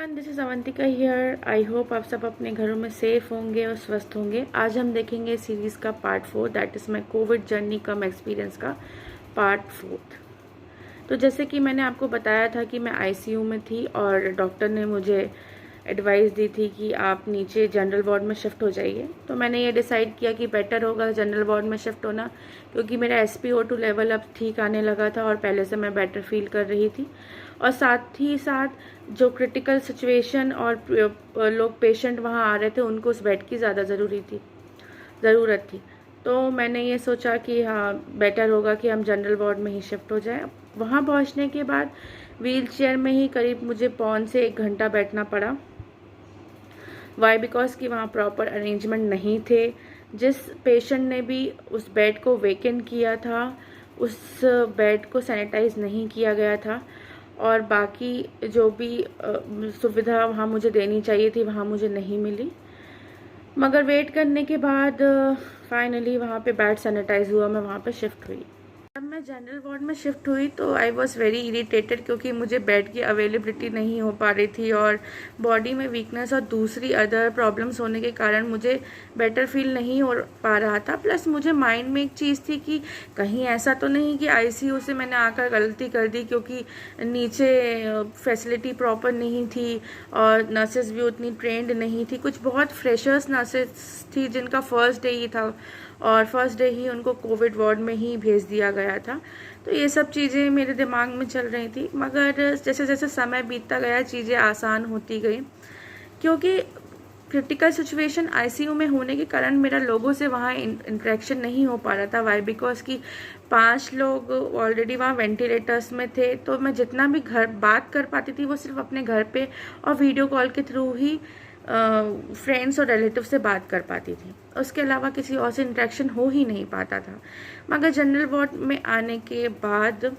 Everyone, this is Avantika here. I hope आप सब अपने घरों में सेफ होंगे और स्वस्थ होंगे। आज हम देखेंगे सीरीज़ का part 4, that is my Covid journey come experience का पार्ट 4। तो जैसे कि मैंने आपको बताया था कि मैं आईसीयू में थी और डॉक्टर ने मुझे एडवाइस दी थी कि आप नीचे जनरल वार्ड में शिफ्ट हो जाइए। तो मैंने ये डिसाइड किया कि बेटर होगा जनरल वार्ड में शिफ्ट होना, क्योंकि मेरा SpO2 लेवल अब ठीक आने लगा था और पहले से मैं बेटर फील कर रही थी। और साथ ही साथ जो क्रिटिकल सिचुएशन और लोग पेशेंट वहाँ आ रहे थे उनको उस बेड की ज़्यादा ज़रूरत थी। तो मैंने ये सोचा कि हाँ, बेटर होगा कि हम जनरल वार्ड में ही शिफ्ट हो जाएं। वहाँ पहुँचने के बाद व्हील चेयर में ही करीब मुझे पौन से 1 घंटा बैठना पड़ा। वाई? बिकॉज कि वहाँ प्रॉपर अरेंजमेंट नहीं थे। जिस पेशेंट ने भी उस बेड को वेकेंट किया था, उस बेड को सैनिटाइज नहीं किया गया था और बाकी जो भी सुविधा वहाँ मुझे देनी चाहिए थी वहाँ मुझे नहीं मिली। मगर वेट करने के बाद फाइनली वहाँ पे बेड सैनिटाइज हुआ, मैं वहाँ पे शिफ्ट हुई। जब मैं जनरल वार्ड में शिफ्ट हुई तो आई वॉज वेरी इरीटेटेड, क्योंकि मुझे बेड की अवेलेबिलिटी नहीं हो पा रही थी और बॉडी में वीकनेस और दूसरी अदर प्रॉब्लम्स होने के कारण मुझे बेटर फील नहीं हो पा रहा था। प्लस मुझे माइंड में एक चीज़ थी कि कहीं ऐसा तो नहीं कि आईसीयू से मैंने आकर गलती कर दी, क्योंकि नीचे फैसिलिटी प्रॉपर नहीं थी और नर्सेज भी उतनी ट्रेंड नहीं थी। कुछ बहुत फ्रेशर्स नर्सेज थी जिनका फर्स्ट डे ही था और फर्स्ट डे ही उनको कोविड वार्ड में ही भेज दिया गया था। तो ये सब चीज़ें मेरे दिमाग में चल रही थी, मगर जैसे जैसे समय बीतता गया चीज़ें आसान होती गई, क्योंकि क्रिटिकल सिचुएशन आईसीयू में होने के कारण मेरा लोगों से वहाँ इंटरेक्शन नहीं हो पा रहा था। वाई? बिकॉज कि 5 लोग ऑलरेडी वहाँ वेंटिलेटर्स में थे, तो मैं जितना भी घर बात कर पाती थी वो सिर्फ अपने घर पे और वीडियो कॉल के थ्रू ही फ्रेंड्स और रिलेटिव से बात कर पाती थी। उसके अलावा किसी और से इंटरेक्शन हो ही नहीं पाता था। मगर जनरल वार्ड में आने के बाद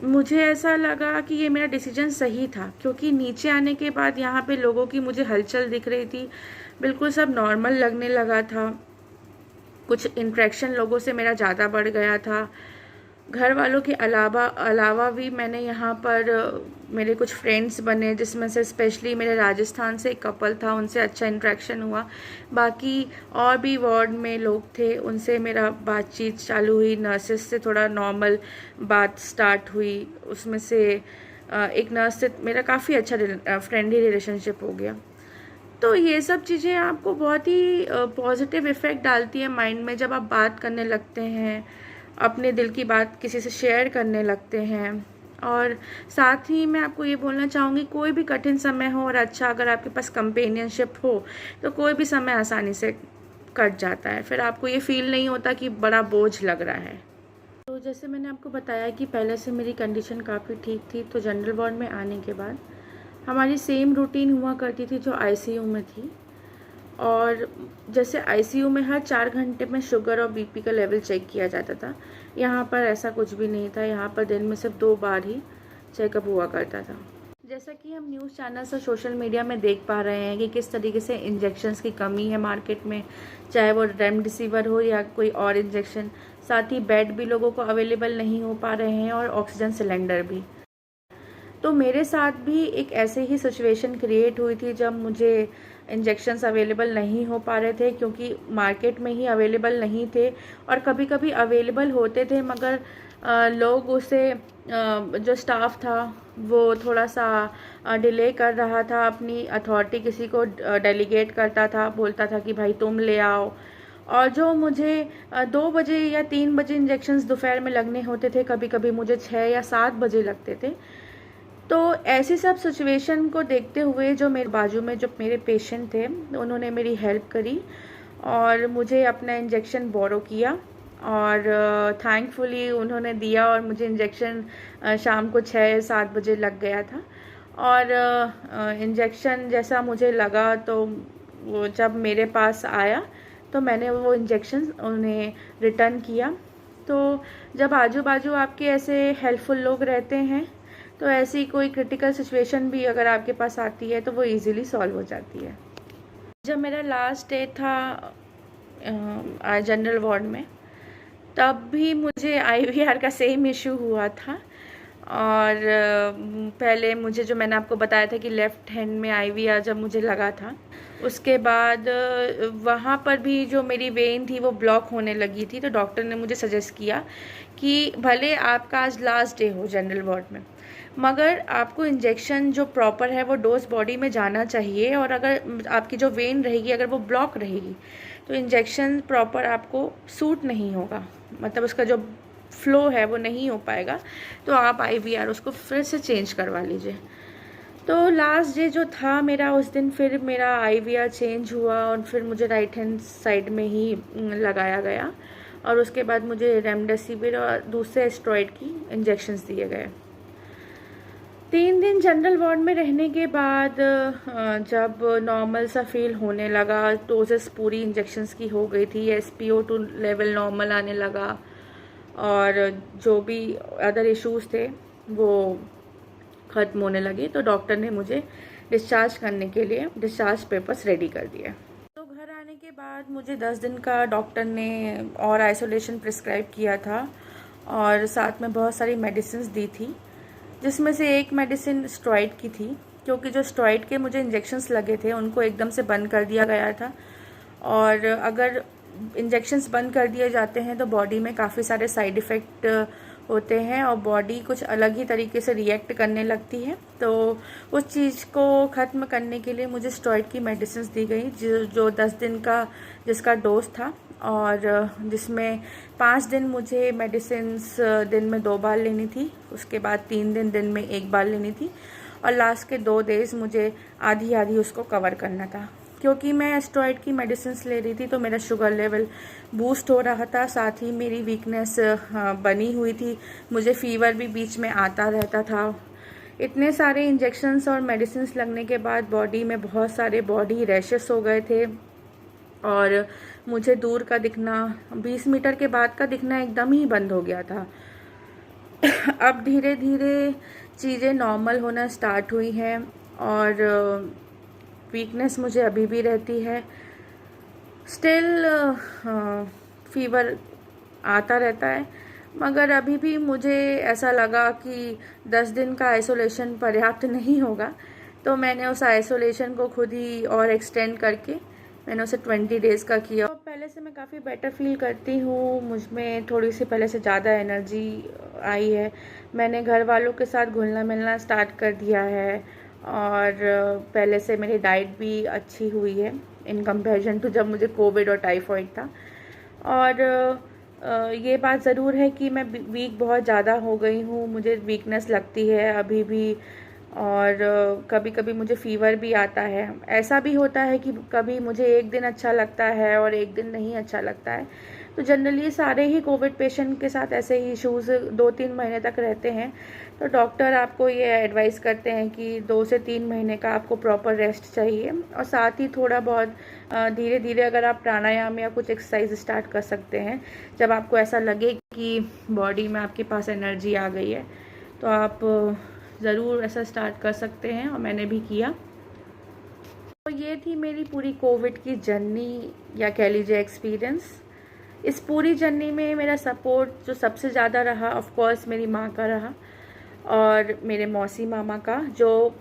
मुझे ऐसा लगा कि ये मेरा डिसीजन सही था, क्योंकि नीचे आने के बाद यहाँ पे लोगों की मुझे हलचल दिख रही थी, बिल्कुल सब नॉर्मल लगने लगा था। कुछ इंटरेक्शन लोगों से मेरा ज़्यादा बढ़ गया था। घर वालों के अलावा भी मैंने यहाँ पर मेरे कुछ फ्रेंड्स बने, जिसमें से स्पेशली मेरे राजस्थान से एक कपल था, उनसे अच्छा इंटरेक्शन हुआ। बाकी और भी वार्ड में लोग थे, उनसे मेरा बातचीत चालू हुई। नर्सेस से थोड़ा नॉर्मल बात स्टार्ट हुई। उसमें से एक नर्स से मेरा काफ़ी अच्छा फ्रेंडली रिलेशनशिप हो गया। तो ये सब चीज़ें आपको बहुत ही पॉजिटिव इफ़ेक्ट डालती है माइंड में, जब आप बात करने लगते हैं, अपने दिल की बात किसी से शेयर करने लगते हैं। और साथ ही मैं आपको ये बोलना चाहूँगी, कोई भी कठिन समय हो और अच्छा अगर आपके पास कंपेनियनशिप हो तो कोई भी समय आसानी से कट जाता है। फिर आपको ये फील नहीं होता कि बड़ा बोझ लग रहा है। तो जैसे मैंने आपको बताया कि पहले से मेरी कंडीशन काफ़ी ठीक थी, तो जनरल वार्ड में आने के बाद हमारी सेम रूटीन हुआ करती थी जो आईसीयू में थी। और जैसे आईसीयू में हर 4 घंटे में शुगर और बीपी का लेवल चेक किया जाता था, यहाँ पर ऐसा कुछ भी नहीं था। यहाँ पर दिन में सिर्फ 2 बार ही चेकअप हुआ करता था। जैसा कि हम न्यूज़ चैनल्स और सोशल मीडिया में देख पा रहे हैं कि किस तरीके से इंजेक्शन्स की कमी है मार्केट में, चाहे वो रेमडेसिविर हो या कोई और इंजेक्शन। साथ ही बेड भी लोगों को अवेलेबल नहीं हो पा रहे हैं और ऑक्सीजन सिलेंडर भी। तो मेरे साथ भी एक ऐसे ही सिचुएशन क्रिएट हुई थी, जब मुझे इंजेक्शन्स अवेलेबल नहीं हो पा रहे थे, क्योंकि मार्केट में ही अवेलेबल नहीं थे। और कभी कभी अवेलेबल होते थे, मगर लोग उसे जो स्टाफ था वो थोड़ा सा डिले कर रहा था। अपनी अथॉरिटी किसी को डेलीगेट करता था, बोलता था कि भाई तुम ले आओ। और जो मुझे 2 बजे या 3 बजे इंजेक्शन्स दोपहर में लगने होते थे, कभी कभी मुझे 6 या 7 बजे लगते थे। तो ऐसी सब सिचुएशन को देखते हुए जो मेरे बाजू में जो मेरे पेशेंट थे, उन्होंने मेरी हेल्प करी और मुझे अपना इंजेक्शन बोरो किया और थैंकफुली उन्होंने दिया और मुझे इंजेक्शन शाम को 6-7 बजे लग गया था। और इंजेक्शन जैसा मुझे लगा, तो वो जब मेरे पास आया तो मैंने वो इंजेक्शन उन्हें रिटर्न किया। तो जब आजू बाजू आपके ऐसे हेल्पफुल लोग रहते हैं, तो ऐसी कोई क्रिटिकल सिचुएशन भी अगर आपके पास आती है तो वो इजीली सॉल्व हो जाती है। जब मेरा लास्ट डे था जनरल वार्ड में, तब भी मुझे आईवीआर का सेम इशू हुआ था और पहले मुझे जो मैंने आपको बताया था कि लेफ़्ट हैंड में आईवीआर जब मुझे लगा था, उसके बाद वहाँ पर भी जो मेरी वेन थी वो ब्लॉक होने लगी थी। तो डॉक्टर ने मुझे सजेस्ट किया कि भले आपका आज लास्ट डे हो जनरल वार्ड में, मगर आपको इंजेक्शन जो प्रॉपर है वो डोज बॉडी में जाना चाहिए, और अगर आपकी जो वेन रहेगी अगर वो ब्लॉक रहेगी तो इंजेक्शन प्रॉपर आपको सूट नहीं होगा, मतलब उसका जो फ्लो है वो नहीं हो पाएगा, तो आप आईवीआर उसको फिर से चेंज करवा लीजिए। तो लास्ट डे जो था मेरा, उस दिन फिर मेरा आईवीआर चेंज हुआ और फिर मुझे राइट हैंड साइड में ही लगाया गया, और उसके बाद मुझे रेमडेसिविर और दूसरे स्टेरॉइड की इंजेक्शंस दिए गए। 3 दिन जनरल वार्ड में रहने के बाद जब नॉर्मल सा फील होने लगा, डोजेस पूरी इंजेक्शंस की हो गई थी, SpO2 लेवल नॉर्मल आने लगा, और जो भी अदर इश्यूज थे वो ख़त्म होने लगे, तो डॉक्टर ने मुझे डिस्चार्ज करने के लिए डिस्चार्ज पेपर्स रेडी कर दिए। तो घर आने के बाद मुझे 10 दिन का डॉक्टर ने और आइसोलेशन प्रिस्क्राइब किया था, और साथ में बहुत सारी मेडिसिन दी थी, जिसमें से एक मेडिसिन स्टेरॉइड की थी, क्योंकि जो स्टेरॉइड के मुझे इंजेक्शंस लगे थे उनको एकदम से बंद कर दिया गया था, और अगर इंजेक्शंस बंद कर दिए जाते हैं तो बॉडी में काफ़ी सारे साइड इफ़ेक्ट होते हैं और बॉडी कुछ अलग ही तरीके से रिएक्ट करने लगती है। तो उस चीज़ को ख़त्म करने के लिए मुझे स्टेरॉइड की मेडिसिन दी गई, जो 10 दिन का जिसका डोज था, और जिसमें 5 दिन मुझे मेडिसिन्स दिन में 2 बार लेनी थी, उसके बाद 3 दिन में 1 बार लेनी थी, और लास्ट के 2 डेज मुझे आधी आधी उसको कवर करना था। क्योंकि मैं स्टेरॉइड की मेडिसिन्स ले रही थी तो मेरा शुगर लेवल बूस्ट हो रहा था, साथ ही मेरी वीकनेस बनी हुई थी, मुझे फीवर भी बीच में आता रहता था। इतने सारे इंजेक्शन्स और मेडिसिन्स लगने के बाद बॉडी में बहुत सारे बॉडी रैशेस हो गए थे, और मुझे दूर का दिखना, 20 मीटर के बाद का दिखना एकदम ही बंद हो गया था। अब धीरे धीरे चीज़ें नॉर्मल होना स्टार्ट हुई हैं, और वीकनेस मुझे अभी भी रहती है, स्टिल फीवर आता रहता है, मगर अभी भी मुझे ऐसा लगा कि 10 दिन का आइसोलेशन पर्याप्त नहीं होगा, तो मैंने उस आइसोलेशन को खुद ही और एक्सटेंड करके मैंने उसे 20 डेज़ का किया। तो पहले से मैं काफ़ी बेटर फील करती हूँ, मुझ में थोड़ी सी पहले से ज़्यादा एनर्जी आई है, मैंने घर वालों के साथ घुलना मिलना स्टार्ट कर दिया है, और पहले से मेरी डाइट भी अच्छी हुई है इन कंपैरिजन टू जब मुझे कोविड और टाइफाइड था। और ये बात ज़रूर है कि मैं वीक बहुत ज़्यादा हो गई हूँ, मुझे वीकनेस लगती है अभी भी, और कभी कभी मुझे फ़ीवर भी आता है। ऐसा भी होता है कि कभी मुझे एक दिन अच्छा लगता है और एक दिन नहीं अच्छा लगता है, तो जनरली सारे ही कोविड पेशेंट के साथ ऐसे ही इश्यूज़ 2-3 महीने तक रहते हैं। तो डॉक्टर आपको ये एडवाइस करते हैं कि 2 से 3 महीने का आपको प्रॉपर रेस्ट चाहिए, और साथ ही थोड़ा बहुत धीरे धीरे अगर आप प्राणायाम या कुछ एक्सरसाइज स्टार्ट कर सकते हैं, जब आपको ऐसा लगे कि बॉडी में आपके पास एनर्जी आ गई है तो आप ज़रूर ऐसा स्टार्ट कर सकते हैं, और मैंने भी किया। तो ये थी मेरी पूरी कोविड की जर्नी, या कह लीजिए एक्सपीरियंस। इस पूरी जर्नी में मेरा सपोर्ट जो सबसे ज़्यादा रहा, ऑफ कोर्स मेरी माँ का रहा, और मेरे मौसी मामा का, जो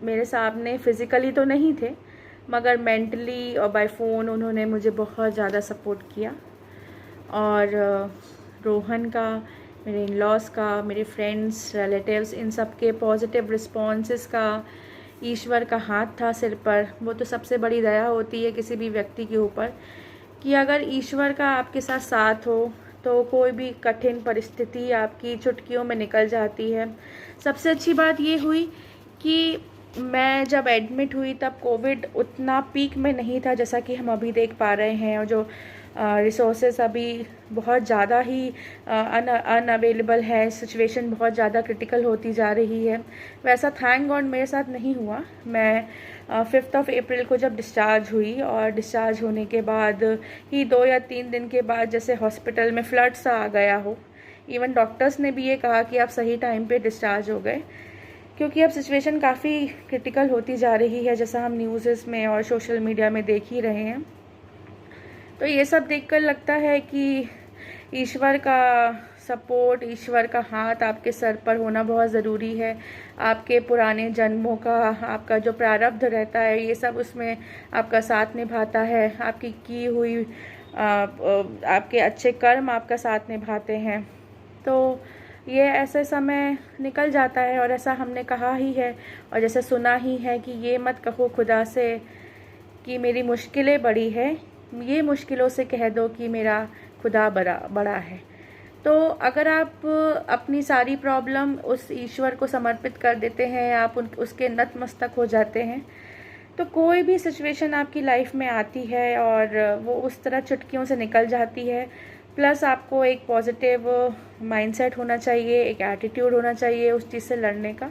मेरे सामने फ़िज़िकली तो नहीं थे मगर मेंटली और बाय फ़ोन उन्होंने मुझे बहुत ज़्यादा सपोर्ट किया। और रोहन का, मेरे इन-लॉज़ का, मेरे फ्रेंड्स, रिलेटिव्स, इन सब के पॉजिटिव रिस्पॉन्सेस का, ईश्वर का हाथ था सिर पर। वो तो सबसे बड़ी दया होती है किसी भी व्यक्ति के ऊपर, कि अगर ईश्वर का आपके साथ साथ हो तो कोई भी कठिन परिस्थिति आपकी चुटकियों में निकल जाती है। सबसे अच्छी बात ये हुई कि मैं जब एडमिट हुई तब कोविड उतना पीक में नहीं था जैसा कि हम अभी देख पा रहे हैं, और जो रिसोर्सेज अभी बहुत ज़्यादा ही अनअवेलेबल है, सिचुएशन बहुत ज़्यादा क्रिटिकल होती जा रही है। वैसा थैंक गॉड मेरे साथ नहीं हुआ। मैं 5 अप्रैल को जब डिस्चार्ज हुई, और डिस्चार्ज होने के बाद ही 2 या 3 दिन के बाद जैसे हॉस्पिटल में फ्लड सा आ गया हो। इवन डॉक्टर्स ने भी ये कहा कि आप सही टाइम पे डिस्चार्ज हो गए, क्योंकि अब सिचुएशन काफ़ी क्रिटिकल होती जा रही है, जैसा हम न्यूज़ में और सोशल मीडिया में देख ही रहे हैं। तो ये सब देखकर लगता है कि ईश्वर का सपोर्ट, ईश्वर का हाथ आपके सर पर होना बहुत ज़रूरी है। आपके पुराने जन्मों का, आपका जो प्रारब्ध रहता है, ये सब उसमें आपका साथ निभाता है। आपकी की हुई आपके अच्छे कर्म आपका साथ निभाते हैं। तो ये ऐसे समय निकल जाता है, और ऐसा हमने कहा ही है और जैसे सुना ही है कि ये मत कहो खुदा से कि मेरी मुश्किलें बड़ी है, ये मुश्किलों से कह दो कि मेरा खुदा बड़ा है। तो अगर आप अपनी सारी प्रॉब्लम उस ईश्वर को समर्पित कर देते हैं, आप उसके नतमस्तक हो जाते हैं, तो कोई भी सिचुएशन आपकी लाइफ में आती है और वो उस तरह चुटकियों से निकल जाती है। प्लस आपको एक पॉजिटिव माइंडसेट होना चाहिए, एक एटीट्यूड होना चाहिए उस चीज़ से लड़ने का,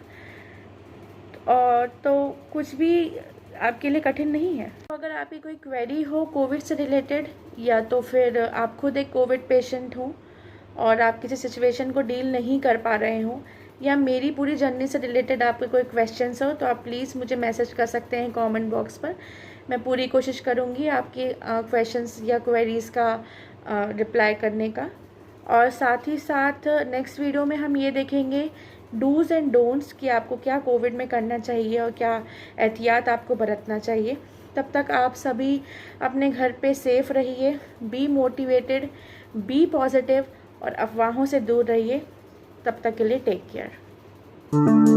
और तो कुछ भी आपके लिए कठिन नहीं है। तो अगर आपकी कोई क्वेरी हो कोविड से रिलेटेड, या तो फिर आप खुद एक कोविड पेशेंट हो और आप किसी सिचुएशन को डील नहीं कर पा रहे हो, या मेरी पूरी जर्नी से रिलेटेड आपके कोई क्वेश्चंस हो, तो आप प्लीज़ मुझे मैसेज कर सकते हैं कमेंट बॉक्स पर। मैं पूरी कोशिश करूँगी आपके क्वेश्चंस या क्वेरीज़ का रिप्लाई करने का। और साथ ही साथ नेक्स्ट वीडियो में हम ये देखेंगे डूज़ एंड डोंट्स कि आपको क्या कोविड में करना चाहिए और क्या एहतियात आपको बरतना चाहिए। तब तक आप सभी अपने घर पे सेफ़ रहिए, बी मोटिवेटेड, बी पॉजिटिव और अफवाहों से दूर रहिए। तब तक के लिए टेक केयर।